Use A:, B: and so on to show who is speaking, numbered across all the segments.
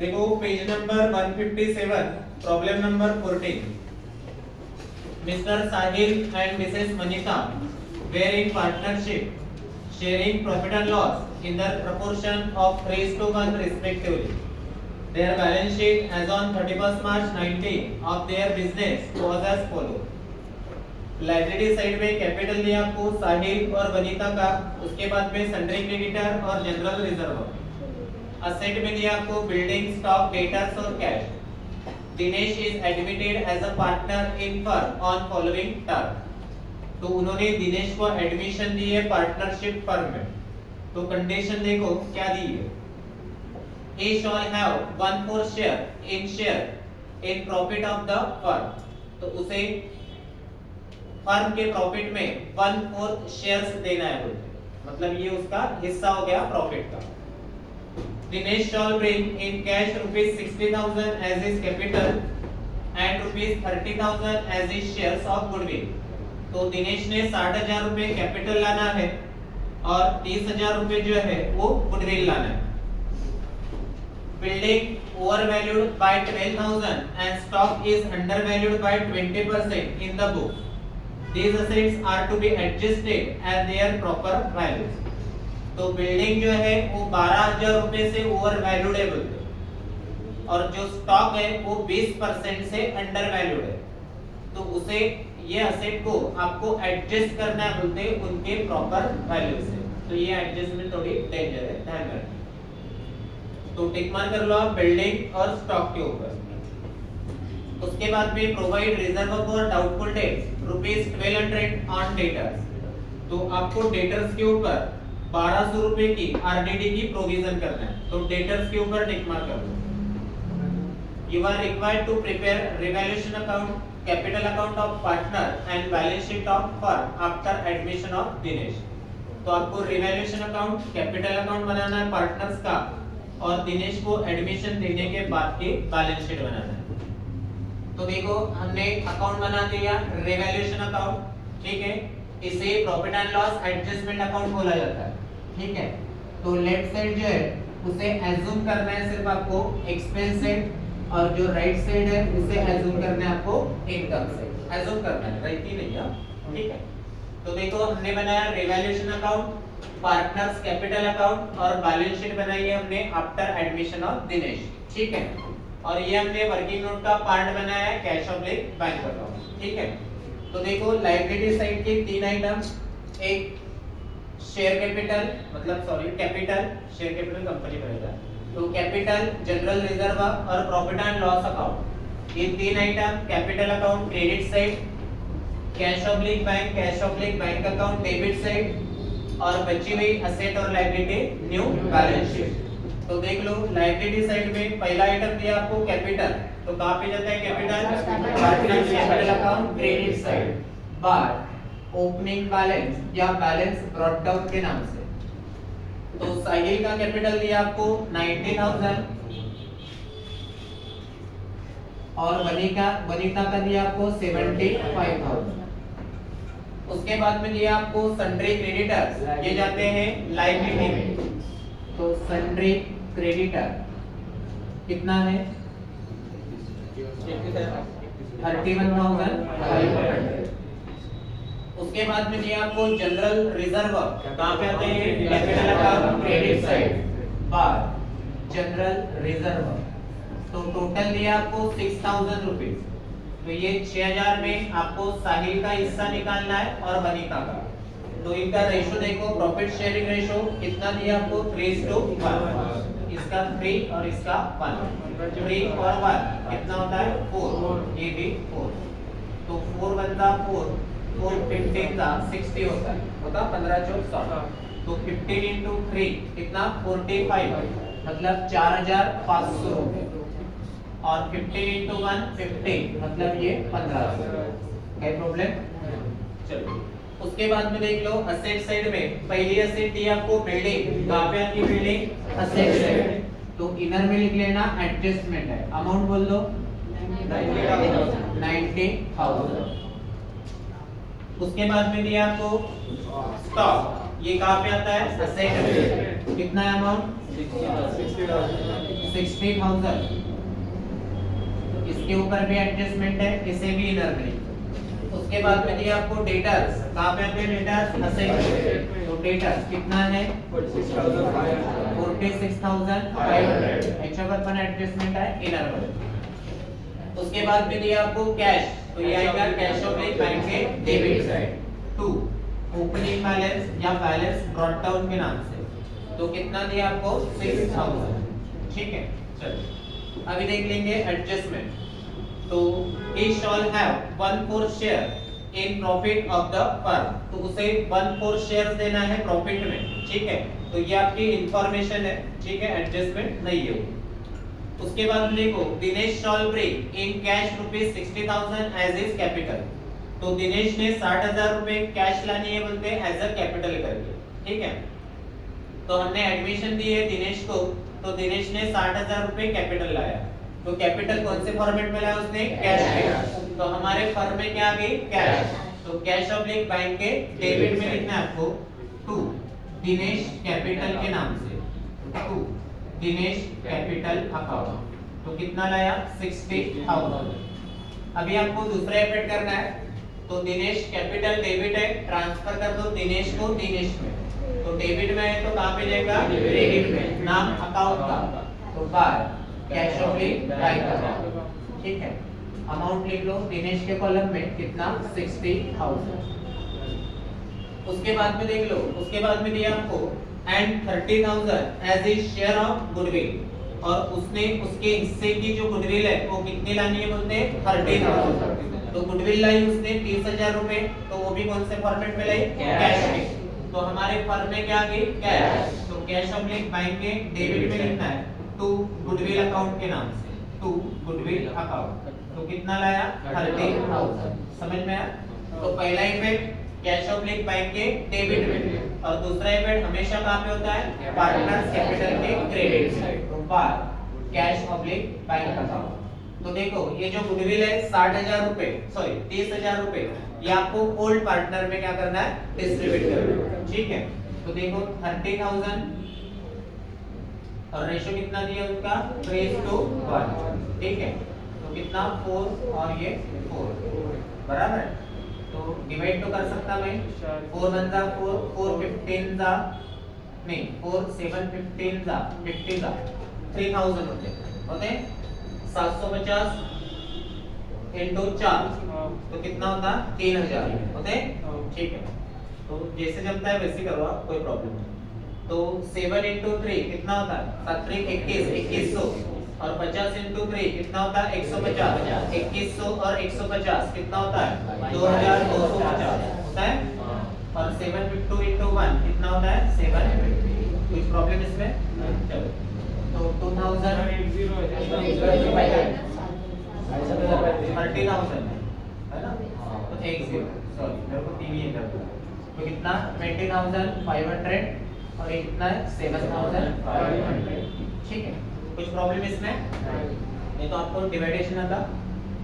A: देखो page number 157 problem number 14. Mr. Sahil and Mrs. Manita were in partnership, sharing profit and loss in the proportion of 3:1 respectively. Their balance sheet as on 31st March 19 of their business was as follow. Library side में capital दिया आपको साहिल और वनीता का, उसके बाद में sundry creditor और general reserve. Asset में दिया आपको बिल्डिंग, स्टॉक, डेटर्स और cash. Dinesh is admitted as a partner in firm on following term. तो उन्होंने दिनेश को एडमिशन दी है पार्टनरशिप फर्म में. तो कंडीशन देखो क्या दी है. He shall have 1/4 share in profit of the firm. तो उसे फर्म के प्रॉफिट में 1/4 शेयर्स देना है बोलते, मतलब ये उसका हिस्सा हो गया प्रॉफिट का. Dinesh shall bring in cash rupees 60,000 as his capital and rupees 30,000 as his shares of goodwill. तो दिनेश ने 60,000 रुपए कैपिटल लाना है और 30,000 रुपए जो है वो गुडविल लाना है. Building overvalued by 12,000 and stock is undervalued by 20% in the book. These assets are to be adjusted at their proper values. तो बिल्डिंग जो है वो 12,000 रुपए से ओवर वैल्यूड है बोलते, और जो स्टॉक है वो 20% से अंडर वैल्यूड है. तो उसे ये असेट को आपको एडजस्ट करना है बोलते उनके प्रॉपर वैल्यू से. तो ये एडजस्टमेंट थोड़ी डेंजर है, ध्यान रखना. तो टिक मार्क कर लो आप बिल्डिंग और स्टॉक के ऊपर. उसके बाद में provide reserve for doubtful dates rupees 1200 on debtors. तो आपको डेटर्स के ऊपर 1200 रुपए की आरडीडी की प्रोविजन करना है. तो डेटर्स के ऊपर टिक मार्क कर दो. You are required to prepare revaluation account, capital account of partner and balance sheet of firm after admission of Dinesh. तो आपको रिवैल्यूएशन अकाउंट, कैपिटल अकाउंट बनाना है पार्टनर्स का, और दिनेश को एडमिशन देने के बाद की बैलेंस शीट बनाना है. तो देखो हमने अकाउंट बना दिया रिवैल्यूएशन अकाउंट, ठीक है. इसे profit and loss adjustment account बोला जाता है, ठीक है. तो लेफ्ट साइड जो है उसे एज्यूम करना है सिर्फ आपको एक्सपेंस साइड, और जो राइट साइड है उसे एज्यूम करना है आपको इनकम साइड. एज्यूम करना है, राइट ही नहीं है, ठीक है. तो देखो हमने बनाया revaluation account, partners capital account और बैलेंस शीट बनाई है हमने आफ्टर एडमिशन ऑफ दिनेश, ठीक है. और ये हमने वर्किंग नोट का पार्ट बनाया है कैश ऑफ बैंक अकाउंट, ठीक है. तो देखो लायबिलिटी साइड के तीन आइटम, एक शेयर कैपिटल, मतलब sorry capital, share capital company बनेगा. तो कैपिटल, जनरल रिजर्व और प्रॉफिट एंड लॉस अकाउंट, ये तीन item capital account credit side, cash of bank account debit side, और बची हुई असेट और लायबिलिटी न्यू बैलेंस शीट. तो देख लो लायबिलिटी साइड में पहला आइटम दिया आपको कैपिटल. तो कहां पे जाता है capital? Partner capital account credit side, by opening balance या बैलेंस ब्रॉट डाउन के नाम से. तो साहिल का कैपिटल दिया आपको 90,000 और वनीता का दिया आपको 75,000. उसके बाद में दिया आपको सन्ड्री क्रेडिटर्स, ये जाते हैं लायबिलिटी में. तो सन्ड्री क्रेडिटर कितना है? 31,500. उसके बाद में दिया आपको जनरल रिजर्व, कहां पे आते हैं? कैपिटल अकाउंट क्रेडिट साइड, बार जनरल रिजर्व. तो टोटल दिया आपको 6,000 रुपीस. तो ये 6,000 में आपको साहिल का हिस्सा निकालना है और वनीता का. तो इनका रेशो देखो, प्रॉफिट शेयरिंग रेशो कितना दिया आपको? 3:1. इसका 3 और इसका 1. 3 और 1 कितना होता है? 4. ये भी 4. तो 4 बनता 4, 4 15 का 60 होता है, होता 15 चौक 60. तो 15 into 3 कितना? 45, मतलब 4,500 रुपए. और 15 into 1 50, मतलब ये 1500. क्या प्रॉब्लम? चलो उसके बाद में देख लो असेट साइड में पहली असेट दी आपको बिल्डिंग. कहां पे आती है बिल्डिंग? Asset side. तो इनर में लिख लेना एडजस्टमेंट है. अमाउंट बोल दो 90,000. उसके बाद में दिया आपको स्टॉक, ये कहां पे आता है? असेट में. कितना है अमाउंट 60,000। तो इसके ऊपर भी एडजस्टमेंट है, इसे भी इनर नहीं। उसके बाद में दिया आपको डेटर्स, कहाँ पे आपके डेटर्स असेट, तो डेटर्स कितना है 46,500, एक्स्ट्रा पर एडजस्टमेंट है इनर में। उसके बाद में दिया आपको कैश, तो ये आएगा कैश ऑफ बैंक के debit side to opening balance या बैलेंस ब्रॉट डाउन के नाम से, तो कितना दिया आपको 6,000। ठीक है, चलो अभी देख लेंगे एडजस्टमेंट। तो he shall have 1/4 share in profit of the firm, तो उसे 1/4 शेयर देना है प्रॉफिट में। ठीक है, तो ये आपकी इंफॉर्मेशन है। ठीक है, एडजस्टमेंट नहीं है। उसके बाद देखो Dinesh shall bring in cash ₹60,000 as his capital, तो दिनेश ने 60,000 रुपए कैश लानी है बोलते हैं एज अ कैपिटल करके। ठीक है, तो हमने एडमिशन दी है दिनेश को, तो दिनेश ने 60,000 रुपए कैपिटल लाया। तो कैपिटल कौन से फॉर्मेट में लाया उसने, कैश में। तो हमारे फर्म में क्या आ गई, कैश। तो कैश ऑब्लिक बैंक के डेबिट में लिखना है आपको टू दिनेश कैपिटल के नाम से, टू दिनेश कैपिटल अकाउंट। तो कितना लाया 60,000। अभी आपको दूसरा एफर्ट करना है, तो दिनेश कैपिटल डेबिट है, ट्रांसफर कर दो दिनेश को दिनेश में। तो डेबिट में है तो कहां पे जाएगा, क्रेडिट में, नाम अकाउंट का, तो by cash oblique bank account. ठीक है, अमाउंट लिख लो दिनेश के कॉलम में कितना 60,000। उसके बाद में देख लो, उसके बाद में दिया आपको and 30,000 as a share of goodwill, और उसने उसके हिस्से की जो गुडविल है वो कितनी लानी है बोलते हैं 30,000। तो गुडविल लाई उसने 30,000 रुपए, तो वो भी कौन से फॉर्मेट में लाई, कैश में। तो हमारे फर्म में क्या आ गई, कैश। तो कैश ऑब्लिक बैंक के डेबिट में लिखना है टू गुडविल अकाउंट के नाम से, टू गुडविल अकाउंट। तो कितना लाया 30,000। समझ में आया। तो पहला इफेक्ट कैश ऑब्लिक बैंक के डेबिट में, और दूसरा इफेक्ट हमेशा कहां पे होता है, पार्टनर्स कैपिटल के क्रेडिट साइड, तो by cash oblique bank account. तो देखो ये जो गुडविल है 60,000 रुपए, सॉरी 30,000 रुपए, ये आपको ओल्ड पार्टनर में क्या करना है, डिस्ट्रीब्यूट करना है। ठीक है, तो देखो 30,000 और रेशियो कितना दिया उनका 3:1। ठीक है, तो कितना 4 और ये 4 बराबर है। तो डिवाइड तो कर सकता मैं, 4 1 जा 4, 4 15 जा नहीं 4 7 15 जा 50 जा 3000 होते 750 into 4, तो कितना होता 3000 होते। ठीक है, तो जैसे जमता है वैसे करो आप, कोई प्रॉब्लम नहीं। तो 7 into 3 कितना होता है 7 3 21 2100, और 50 into 3 कितना होता है 150, 2100 और 150 कितना होता है 2250 होता है। और 752 into 1 कितना होता है 750। कुछ प्रॉब्लम इसमें, चलो तो 2000 30,000 है ना, तो 10 सॉरी मेरे को टीवी है करता, तो कितना 20,500 और ये कितना है 7,500। ठीक है, कुछ प्रॉब्लम इसमें नहीं। तो आपको डिवाइडेशन आता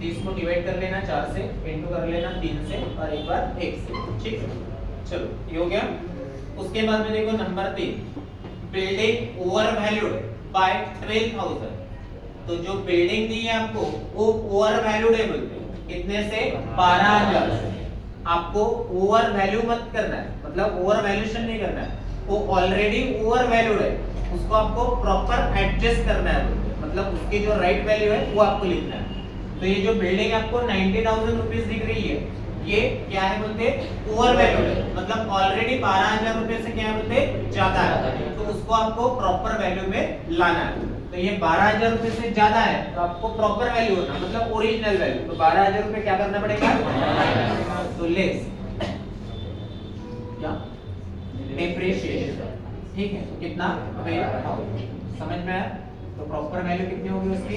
A: 30 को डिवाइड कर लेना 4 से, इनटू कर लेना 3 से, और एक बार 1 से। ठीक है, चलो ये हो गया। उसके बाद में देखो number 3, building over valued bye 12,000। तो जो बिल्डिंग दी है आपको वो ओवर वैल्यूड है बोलते हैं, कितने से 12,000 से। आपको ओवर वैल्यू मत करना है, मतलब ओवर वैल्यूएशन नहीं करना है, वो ऑलरेडी ओवर वैल्यूड है, उसको आपको प्रॉपर एडजस्ट करना है, मतलब उसकी जो राइट वैल्यू है वो आपको लिखना है। तो ये जो बिल्डिंग आपको 90,000 रुपीस दिख रही है, ये क्या है बोलते ओवर वैल्यूड है, मतलब ऑलरेडी 12,000 रुपए से क्या है बोलते ज्यादा है, तो उसको आपको प्रॉपर वैल्यू में लाना है। तो ये 12,000 रुपए से ज्यादा है तो आपको प्रॉपर वैल्यू होना, मतलब ओरिजिनल वैल्यू। तो 12,000 रुपए क्या करना पड़ेगा, तो लेस क्या डेप्रिसिएशन। ठीक है, तो कितना समझ में आया। तो प्रॉपर वैल्यू कितनी होगी उसकी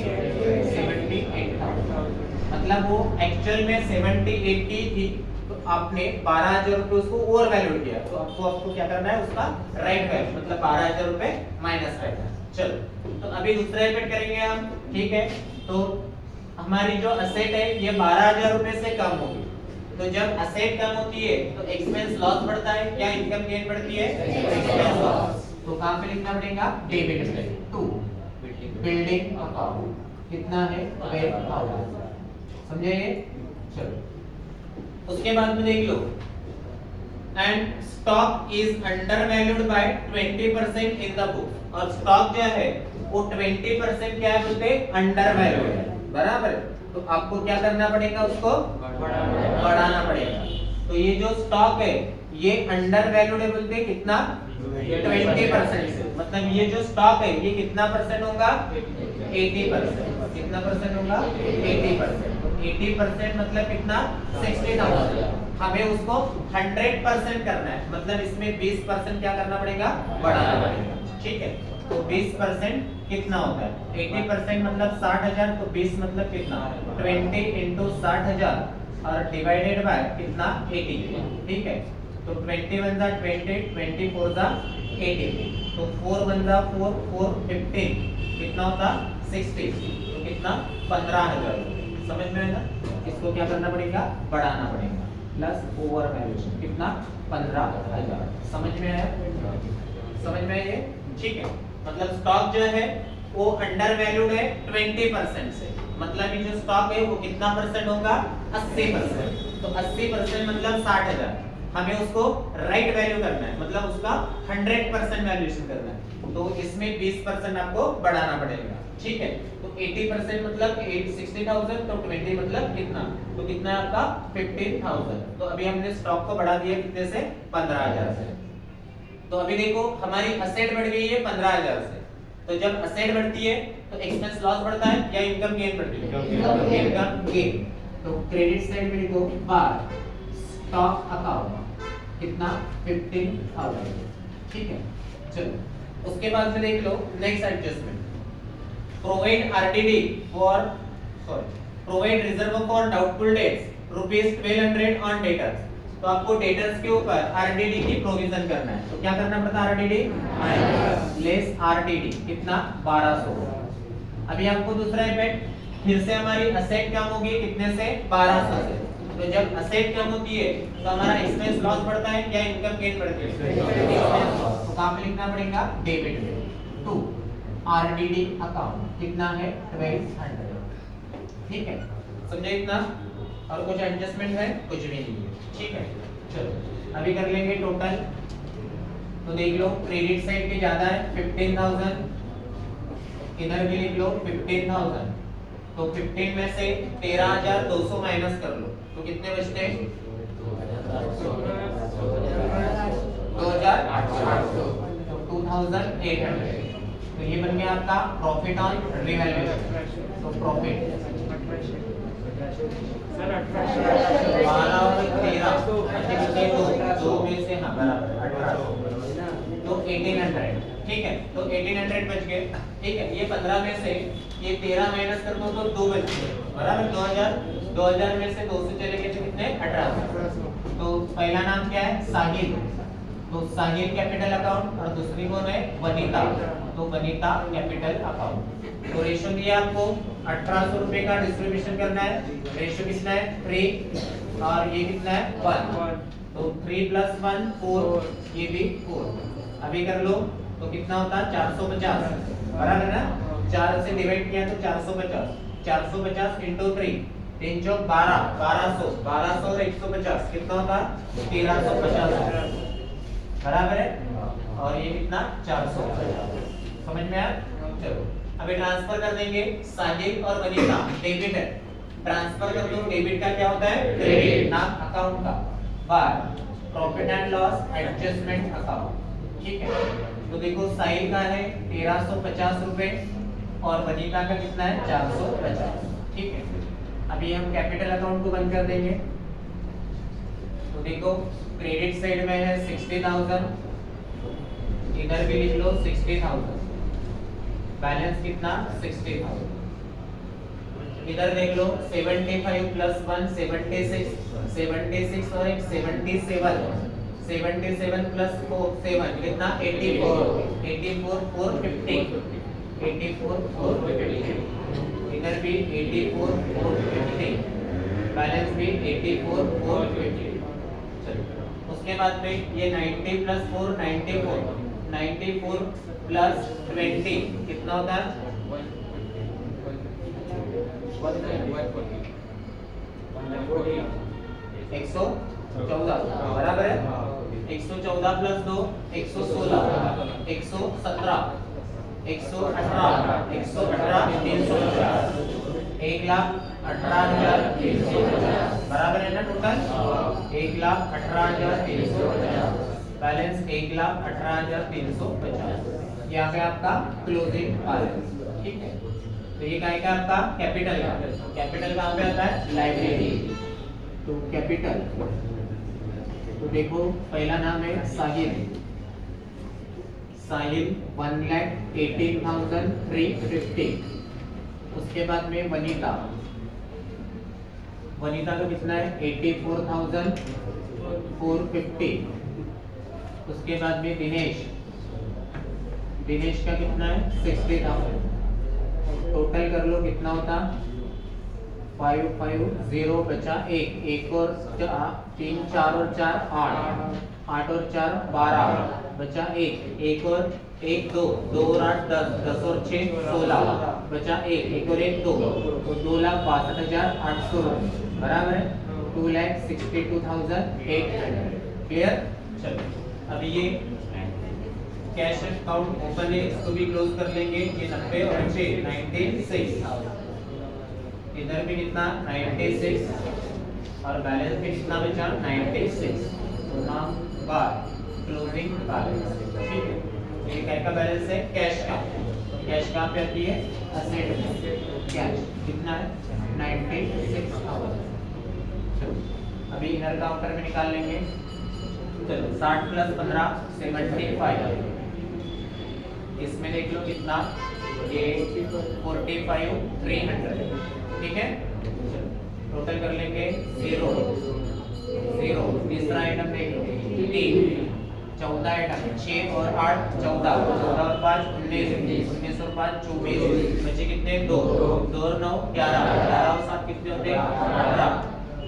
A: 78,000, मतलब वो एक्चुअल में 70-80 थी, तो आपने 12,000 रुपए उसको ओवर वैल्यू किया, तो आपको क्या करना है उसका राइट वैल्यू, मतलब 12,000 रुपए माइनस करना है। चलो, तो अभी दूसरा इफेक्ट करेंगे हम। ठीक है, तो हमारी जो असेट है ये 12,000 रुपए से कम होगी, तो जब असेट कम होती है तो एक्सपेंस लॉस बढ़ता है, क्या इनकम गेन बढ़ती है, एक्सपेंस लॉस। तो कहाँ पे लिखना पड़ेगा, डेबिट में। टू बिल्डिंग अकाउंट कितना है, 12,000। समझे ये? चलो उसके बाद में देख लो, and stock is undervalued by 20% in the book. और स्टॉक जो है वो 20% क्या है बोलते, अंडर वैल्यूड है, बराबर। तो आपको क्या करना पड़ेगा, उसको बढ़ाना पड़ेगा। तो ये जो स्टॉक है ये अंडर वैल्यूड है बोलते कितना, 20% से। मतलब ये जो स्टॉक है ये कितना परसेंट होगा, 80%। कितना परसेंट होगा, 80%। 80% मतलब कितना, 60,000। हमें उसको 100% करना है, मतलब इसमें 20% क्या करना पड़ेगा, बढ़ाना पड़ेगा। ठीक है, तो 20% कितना होता है, 80% मतलब 60,000, तो 20 मतलब कितना, 20 into 60,000 और डिवाइडेड बाय कितना, 80। ठीक है, तो 21 जा 20, 24 जा 80, तो 4 1 जा 4, 4 15 कितना होता, 60। तो कितना, 15,000। समझ में है ना? इसको क्या करना पड़ेगा, बढ़ाना पड़ेगा, प्लस ओवर वैल्यूएशन कितना, 15,000। समझ में आया, समझ में है ये? ठीक है, मतलब स्टॉक जो है वो अंडर वैल्यूड है 20% से। मतलब ये जो स्टॉक है वो कितना परसेंट होगा, 80%। तो 80% मतलब 60,000। हमें उसको राइट वैल्यू करना है, मतलब उसका 100% वैल्यूएशन करना है। तो इसमें 20% आपको बढ़ाना पड़ेगा। ठीक है, तो 80% मतलब 60,000, तो 20 मतलब कितना, तो कितना है आपका, 15,000। तो अभी हमने स्टॉक को बढ़ा दिया कितने से, 15,000 से। तो अभी देखो हमारी असेट बढ़ गई है 15,000 से। तो जब असेट बढ़ती है तो एक्सपेंस लॉस बढ़ता है या इनकम गेन बढ़ती है, इनकम गेन। तो क्रेडिट साइड में लिखो, बार स्टॉक अकाउंट कितना, 15,000। ठीक है, चलो उसके बाद में देख लो नेक्स्ट एडजस्टमेंट, प्रोवाइड आरटीडी for provide reserve for doubtful debts ₹1200 on debtors. तो आपको डेटर्स के ऊपर आरटीडी की प्रोविजन करना है। तो क्या करना पड़ता है, आरटीडी लेस आरटीडी कितना, 1200। अभी आपको दूसरा इफेक्ट, फिर से हमारी असेट कम होगी कितने से, 1200 से। तो जब असेट कम होती है तो हमारा एक्सपेंस लॉस बढ़ता है या इनकम गेन बढ़ती है, तो कहां पे लिखना पड़ेगा, डेबिट में। टू आरडीडी अकाउंट कितना है, 1200। ठीक है, समझे इतना? और कुछ एडजस्टमेंट है, कुछ भी नहीं है। ठीक है, चलो अभी कर लेंगे टोटल। तो देख लो क्रेडिट साइड पे ज्यादा है 15,000, इधर भी लिख लो 15,000। तो 15 में से 13,200 माइनस कर लो, तो कितने बचते हैं, 2,800, तो 2,800। तो ये बन गया आपका प्रॉफिट ऑन रिवैल्यूएशन। तो प्रॉफिट 12 और 13 दो में से, हाँ बराबर 18, तो 1800। ठीक है, तो 1800 बच गए। ठीक है, ये 15 में से ये 13 माइनस कर दो तो 2 बच गए, बराबर 2000 में से 2 से चले गए तो कितने, 1800। तो पहला नाम क्या है, साहिल। तो साहिल कैपिटल अकाउंट, और दूसरी कौन है, वनीता। तो वनीता कैपिटल अकाउंट। तो रेशियो दिया आपको 1800 रुपए का डिस्ट्रीब्यूशन करना है। रेशियो कितना है, 3, और ये कितना है, 1। तो 3 + 1 4, ये भी 4। अभी कर लो तो कितना होता है, 450, बराबर है ना? 4 से डिवाइड किया तो 450, 450 × 3, 3 चौक 12, 1200, 1200 और 150 कितना होता है, 1350, बराबर है। और ये कितना, 450। समझ में आया? चलो अभी ट्रांसफर कर देंगे, साहिल और वनीता डेबिट है, ट्रांसफर कर दो। डेबिट का क्या होता है, क्रेडिट, नाम अकाउंट का, by profit and loss adjustment account. ठीक है, तो देखो साहिल का है 1350 रुपए और वनीता का कितना है, 450। ठीक है, अभी हम कैपिटल अकाउंट को बंद कर देंगे। तो देखो क्रेडिट साइड में है 60,000, इधर भी लिख लो 60,000, बैलेंस कितना, 60,000। इधर देख लो 75 + 1 76, 76 और एक 77, 77 + 4 7 कितना, 84, 84 4 50, 84 4 50। इधर भी 84 4 50, बैलेंस भी 84 4 50। चलो उसके बाद में ये 90 + 4 94, 94 प्लस 20 कितना होता है? 114 बराबर है। 114 प्लस 2 116 117 118 118 350 1,18,350 बराबर है ना टोटल? 1,18,350 बैलेंस 1,18,350 यहाँ पे आपका क्लोजिंग बैलेंस। ठीक है, तो ये क्या है आपका कैपिटल का। कैपिटल कहाँ पे आता है? लाइब्रेरी। तो कैपिटल तो देखो पहला नाम है साहिल। साहिल 1,18,350। उसके बाद में वनीता। वनीता का कितना है? 84,450। उसके बाद में दिनेश। दिनेश का कितना है? 60,000। टोटल कर लो कितना होता? 550 बचा 1 और 3 4 और 4 8 8 और 4 12 बचा 1 और 1 2 2 और 8 10 10 और 6 16 बचा 1 और 1 2 2,62,800 बराबर है 2,62,800। क्लियर? चलो अभी ये कैश अकाउंट ओपन है, इसको भी क्लोज कर लेंगे। ये 90 और 6 96। इधर भी कितना? 96 और बैलेंस भी कितना बचा? 96। तो नाम बार क्लोजिंग बैलेंस। ठीक है, ये क्या का बैलेंस है? कैश का। कैश कहाँ पे आती है? असेट में। कैश कितना है? 96,000। चलो अभी इनर काउंटर में निकाल लेंगे। चलो 60 प्लस 15 75। इसमें देख लो कितना? ये 45,300। ठीक है, टोटल कर लेंगे 0 0। तीसरा आइटम देख लो 3 14 आइटम 6 और 8 14 14 और 5 19 19 और 5 24 बचे कितने? 2 2 और 9 11 11 और 7 कितने होते हैं? 18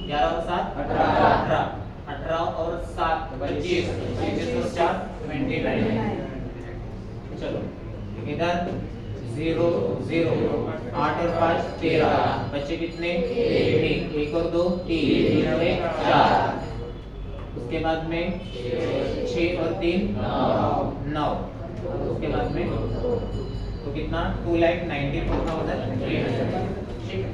A: 11 और 7 18 18 और 7 25 25 और 4 29। चलो इधर 0 0 8 और 5 13 बच्चे कितने? 1 और 2 3 और 1 4। उसके बाद में 6 और 3 9। उसके बाद में तो कितना? 2,94,300। ठीक है।